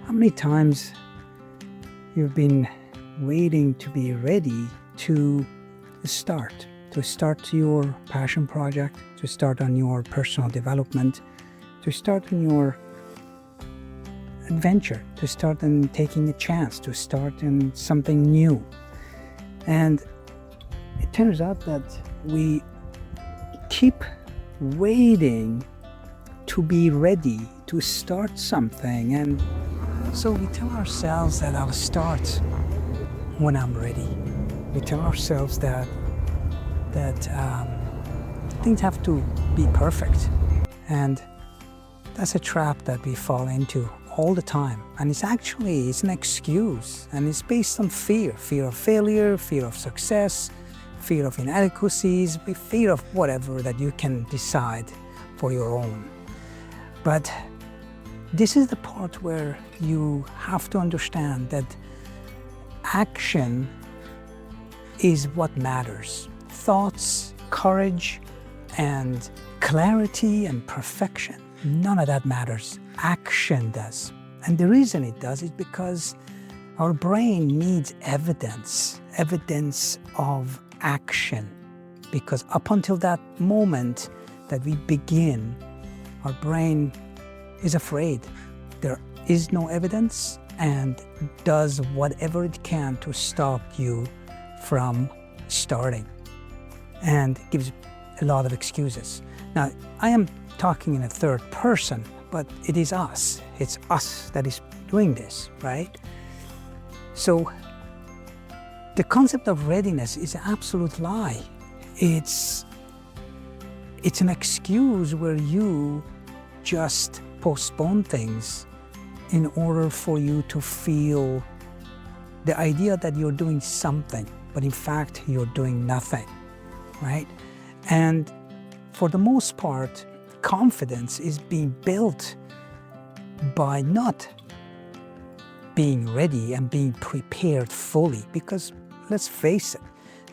How many times you've been waiting to be ready to start your passion project, to start on your personal development, to start on your adventure, to start on taking a chance, to start in something new. And it turns out that we keep waiting to be ready to start something, and so we tell ourselves that I'll start when I'm ready. We tell ourselves that things have to be perfect, and that's a trap that we fall into all the time. And it's an excuse, and it's based on fear of failure, fear of success, fear of inadequacies, fear of whatever that you can decide for your own. But this is the part where you have to understand that action is what matters. Thoughts, courage, and clarity and perfection, none of that matters. Action does. And the reason it does is because our brain needs evidence of action. Because up until that moment that we begin, our brain is afraid. There is no evidence and does whatever it can to stop you from starting, and gives a lot of excuses. Now, I am talking in a third person, but it is us. It's us that is doing this, right? So the concept of readiness is an absolute lie. It's an excuse where you just postpone things in order for you to feel the idea that you're doing something, but in fact you're doing nothing, right? And for the most part, confidence is being built by not being ready and being prepared fully, because let's face it,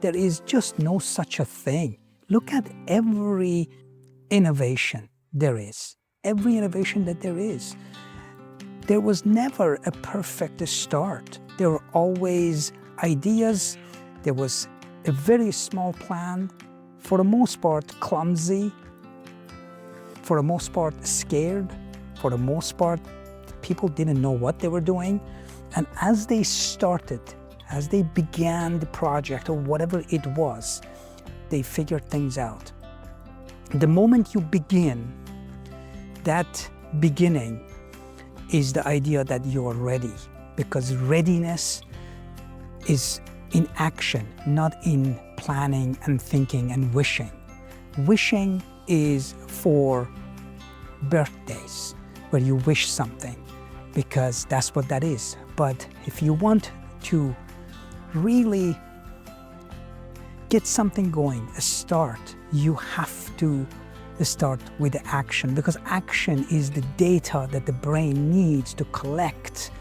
there is just no such a thing. Look at every innovation there is. Every innovation that there is. There was never a perfect start. There were always ideas. There was a very small plan, for the most part clumsy, for the most part scared, for the most part people didn't know what they were doing. And as they started, as they began the project or whatever it was, they figured things out. The moment you begin, that beginning is the idea that you're ready, because readiness is in action, not in planning and thinking and wishing. Wishing is for birthdays, where you wish something, because that's what that is. But if you want to really get something going, a start, you have to start with the action, because action is the data that the brain needs to collect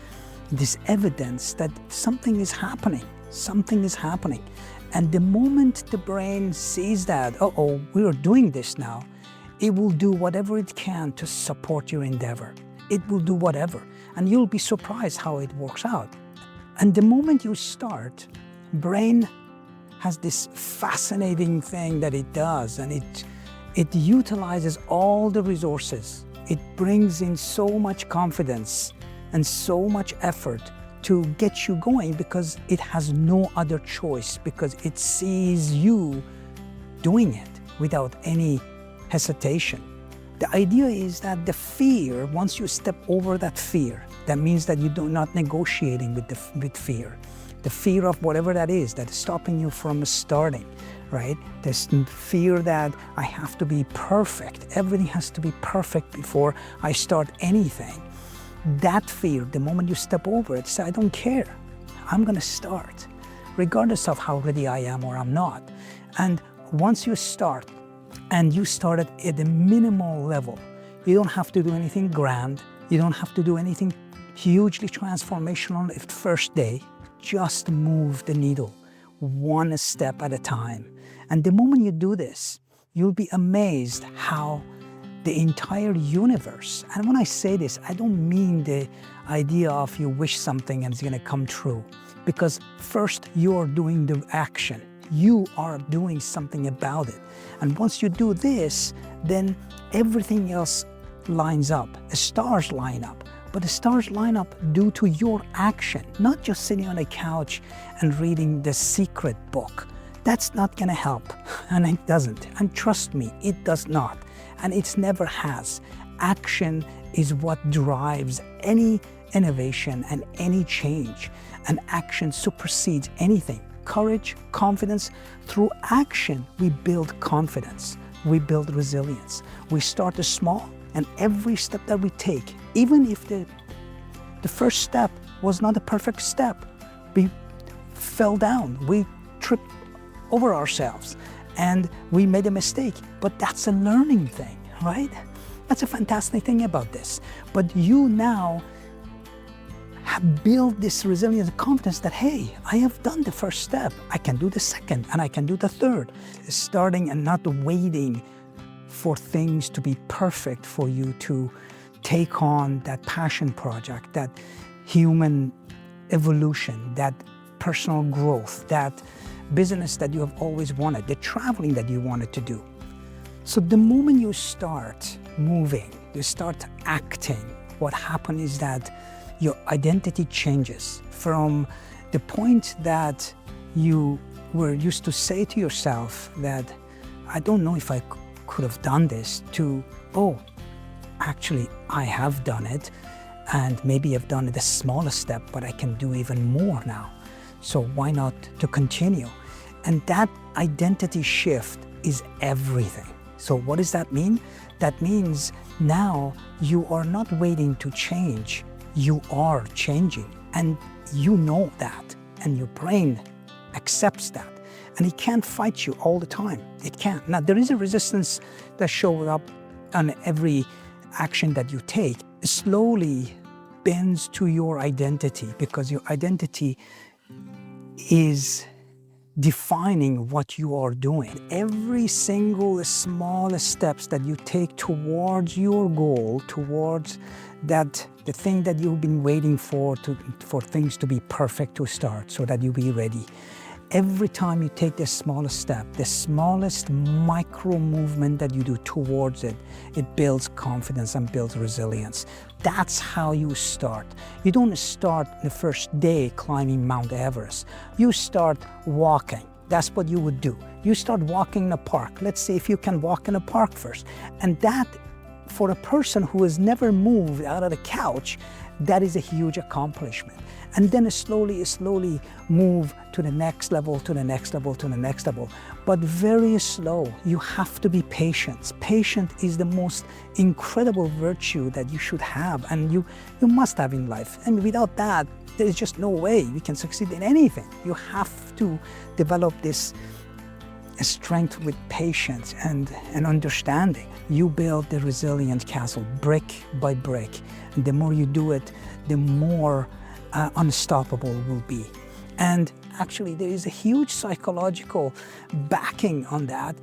this evidence that something is happening. And the moment the brain sees that, we are doing this now, it will do whatever it can to support your endeavor. It will do whatever, and you'll be surprised how it works out. And the moment you start, brain has this fascinating thing that it does, and it utilizes all the resources. It brings in so much confidence and so much effort to get you going, because it has no other choice, because it sees you doing it without any hesitation. The idea is that the fear, once you step over that fear, that means that you're not negotiating with fear. The fear of whatever that is stopping you from starting, right? This fear that I have to be perfect. Everything has to be perfect before I start anything. That fear, the moment you step over it, say, I don't care. I'm gonna start, regardless of how ready I am or I'm not. And once you start, and you started at a minimal level, you don't have to do anything grand. You don't have to do anything hugely transformational the first day. Just move the needle one step at a time. And the moment you do this, you'll be amazed how the entire universe. And when I say this, I don't mean the idea of you wish something and it's going to come true. Because first you're doing the action. You are doing something about it. And once you do this, then everything else lines up. The stars line up. But the stars line up due to your action, not just sitting on a couch and reading the secret book. That's not going to help, and it doesn't. And trust me, it does not, and it never has. Action is what drives any innovation and any change, and action supersedes anything. Courage, confidence. Through action, we build confidence. We build resilience. We start small, and every step that we take, even if the first step was not a perfect step, we fell down, we tripped over ourselves, and we made a mistake. But that's a learning thing, right? That's a fantastic thing about this. But you now have built this resilience and confidence that, hey, I have done the first step. I can do the second, and I can do the third. Starting and not waiting for things to be perfect for you to take on that passion project, that human evolution, that personal growth, that business that you have always wanted, the traveling that you wanted to do. So the moment you start moving, you start acting, what happens is that your identity changes from the point that you were used to say to yourself that, I don't know if I could have done this, to, oh, actually, I have done it, and maybe I've done it the smallest step, but I can do even more now. So why not to continue? And that identity shift is everything. So what does that mean? That means now you are not waiting to change, you are changing. And you know that, and your brain accepts that. And it can't fight you all the time. It can't. Now, there is a resistance that shows up on every action that you take. It slowly bends to your identity, because your identity is defining what you are doing. Every single smallest steps that you take towards your goal, towards that, the thing that you've been waiting for things to be perfect to start, so that you be ready. Every time you take the smallest step, the smallest micro movement that you do towards it, it builds confidence and builds resilience. That's how you start. You don't start the first day climbing Mount Everest. You start walking. That's what you would do. You start walking in a park. Let's see if you can walk in a park first. And that, for a person who has never moved out of the couch, that is a huge accomplishment. And then slowly move to the next level, to the next level, to the next level. But very slow. You have to be patient. Patient is the most incredible virtue that you should have, and you must have in life. And without that, there is just no way we can succeed in anything. You have to develop this strength with patience and understanding. You build the resilient castle brick by brick. And the more you do it, the more unstoppable it will be. And actually, there is a huge psychological backing on that,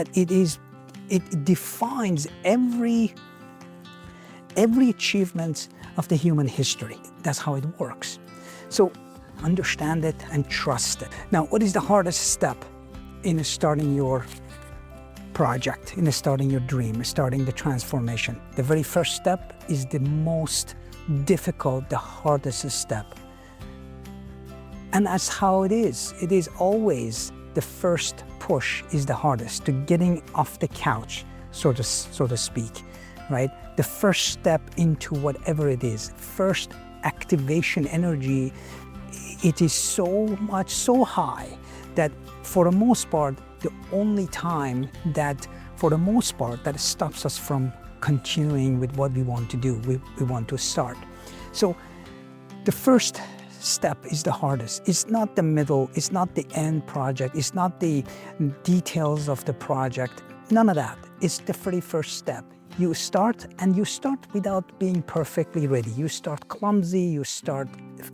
it defines every achievement of the human history. That's how it works. So understand it and trust it. Now, what is the hardest step in starting your project, in starting your dream, starting the transformation? The very first step is the most difficult, the hardest step. And that's how it is. It is always the first push is the hardest, to getting off the couch, so to speak, right? The first step into whatever it is, first activation energy, it is so high that for the most part, the only time that, for the most part, that stops us from continuing with what we want to do, we want to start. So the first step is the hardest. It's not the middle, it's not the end project, it's not the details of the project, none of that. It's the very first step. You start, and you start without being perfectly ready. You start clumsy, you start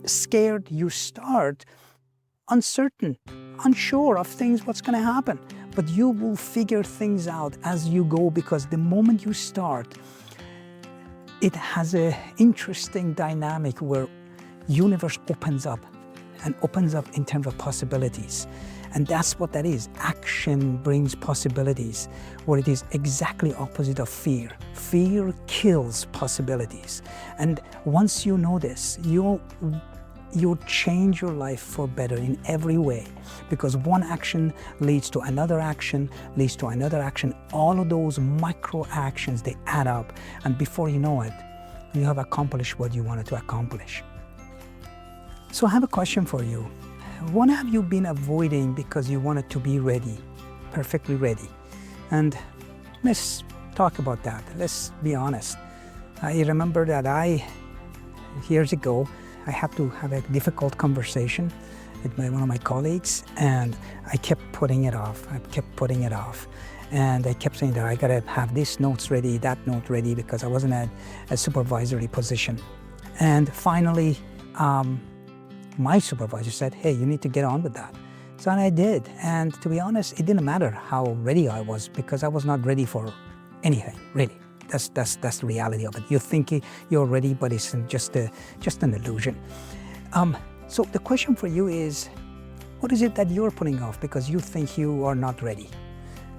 scared, you start uncertain, unsure of things, what's going to happen. but you will figure things out as you go, because the moment you start, it has an interesting dynamic where universe opens up in terms of possibilities. And that's what that is. Action brings possibilities, where it is exactly opposite of fear. Fear kills possibilities. And once you know this, you'll change your life for better in every way, because one action leads to another action, leads to another action. All of those micro actions, they add up, and before you know it, you have accomplished what you wanted to accomplish. So I have a question for you. What have you been avoiding because you wanted to be ready, perfectly ready? And let's talk about that. Let's be honest. I remember that years ago, I had to have a difficult conversation with one of my colleagues, and I kept putting it off. And I kept saying that I gotta have this notes ready, that note ready, because I wasn't at a supervisory position. And finally, my supervisor said, hey, you need to get on with that. So I did. And to be honest, it didn't matter how ready I was, because I was not ready for anything, really. That's the reality of it. You think you're ready, but it's just an illusion. So the question for you is, what is it that you're putting off because you think you are not ready?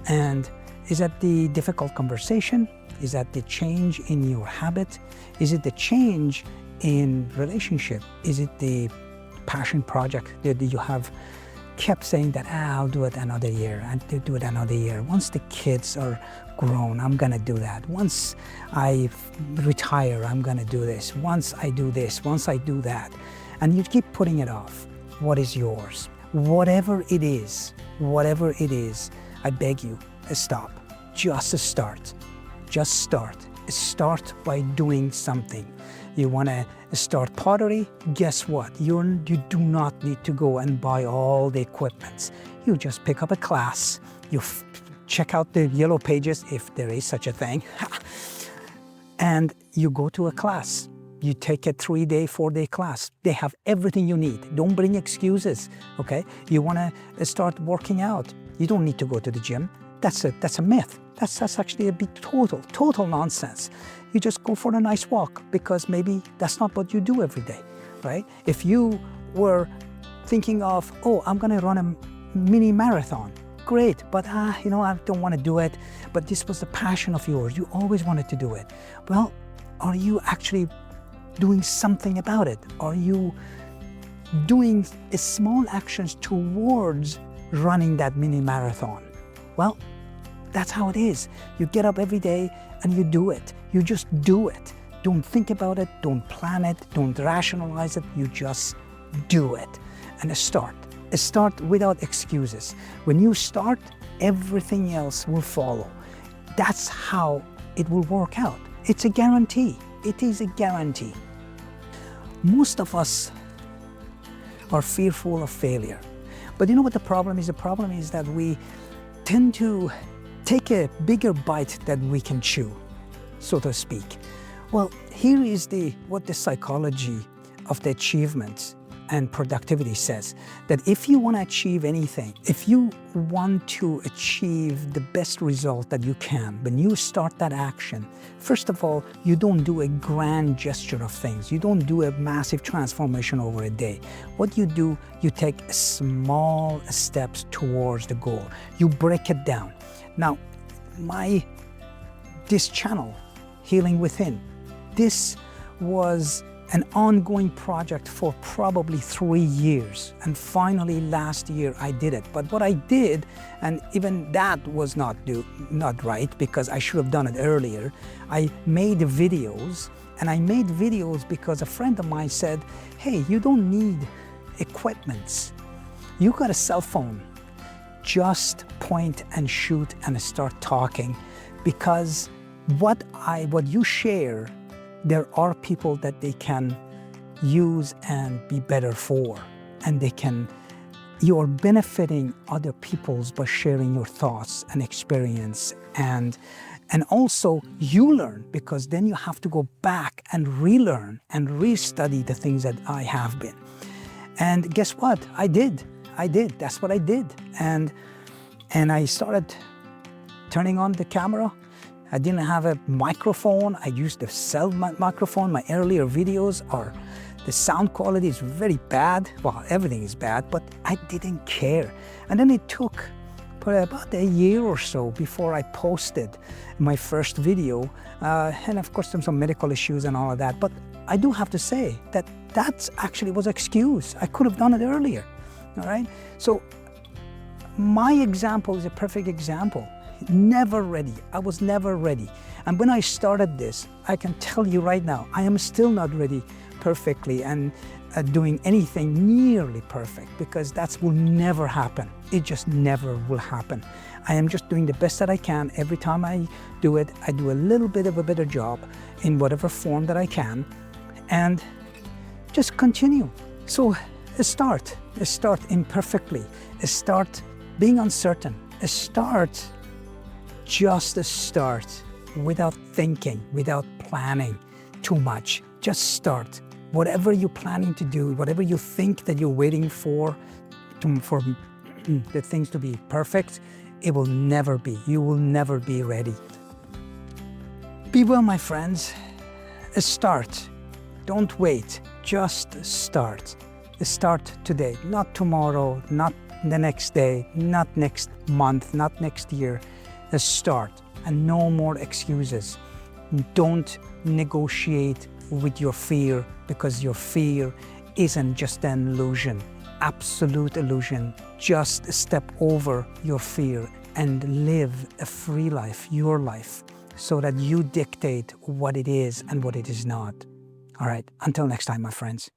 And is that the difficult conversation? Is that the change in your habit? Is it the change in relationship? Is it the passion project that you have kept saying that I'll do it another year, and do it another year? Once the kids are grown, I'm gonna do that. Once I retire, I'm gonna do this. Once I do this, once I do that. And you keep putting it off. What is yours? Whatever it is, I beg you, stop. Just start. Just start. Start by doing something. You want to start pottery? Guess what? You do not need to go and buy all the equipment. You just pick up a class. You check out the yellow pages, if there is such a thing, and you go to a class. You take a 3-day, 4-day class. They have everything you need. Don't bring excuses, okay? You want to start working out. You don't need to go to the gym. That's a myth. That's actually a big total nonsense. You just go for a nice walk, because maybe that's not what you do every day, right? If you were thinking of, oh, I'm gonna run a mini marathon, great, but I don't want to do it, but this was the passion of yours. You always wanted to do it. Well, are you actually doing something about it? Are you doing small actions towards running that mini marathon? Well, that's how it is. You get up every day and you do it. You just do it. Don't think about it, don't plan it, don't rationalize it, you just do it. And start. Start without excuses. When you start, everything else will follow. That's how it will work out. It's a guarantee. It is a guarantee. Most of us are fearful of failure. But you know what the problem is? The problem is that we tend to take a bigger bite than we can chew, so to speak. Well, here is what the psychology of the achievement and productivity says, that if you want to achieve anything, if you want to achieve the best result that you can, when you start that action, first of all, you don't do a grand gesture of things. You don't do a massive transformation over a day. What you do, you take small steps towards the goal. You break it down. Now, this channel, Healing Within, this was an ongoing project for probably 3 years. And finally, last year, I did it. But what I did, and even that was not right, because I should have done it earlier, I made videos. And I made videos because a friend of mine said, hey, you don't need equipment. You got a cell phone. Just point and shoot and start talking, because what you share, there are people that they can use and be better for, and you are benefiting other people's by sharing your thoughts and experience, and also you learn, because then you have to go back and relearn and restudy the things that I have been. And guess what? I did. That's what I did. And And I started turning on the camera. I didn't have a microphone. I used the cell microphone. My earlier videos the sound quality is very bad. Well, everything is bad, but I didn't care. And then it took about a year or so before I posted my first video. And of course, some medical issues and all of that. But I do have to say that actually was an excuse. I could have done it earlier, all right? So my example is a perfect example. Never ready. I was never ready. And when I started this, I can tell you right now, I am still not ready perfectly and doing anything nearly perfect, because that will never happen. It just never will happen. I am just doing the best that I can. Every time I do it, I do a little bit of a better job in whatever form that I can, and just continue. So start imperfectly, start being uncertain, just start without thinking, without planning too much. Just start. Whatever you're planning to do, whatever you think that you're waiting for the things to be perfect, it will never be. You will never be ready. Be well, my friends. Start. Don't wait. Just start. Start today, not tomorrow, not the next day, not next month, not next year. Start, and no more excuses. Don't negotiate with your fear, because your fear isn't just an illusion, absolute illusion. Just step over your fear and live a free life, your life, so that you dictate what it is and what it is not. All right, until next time, my friends.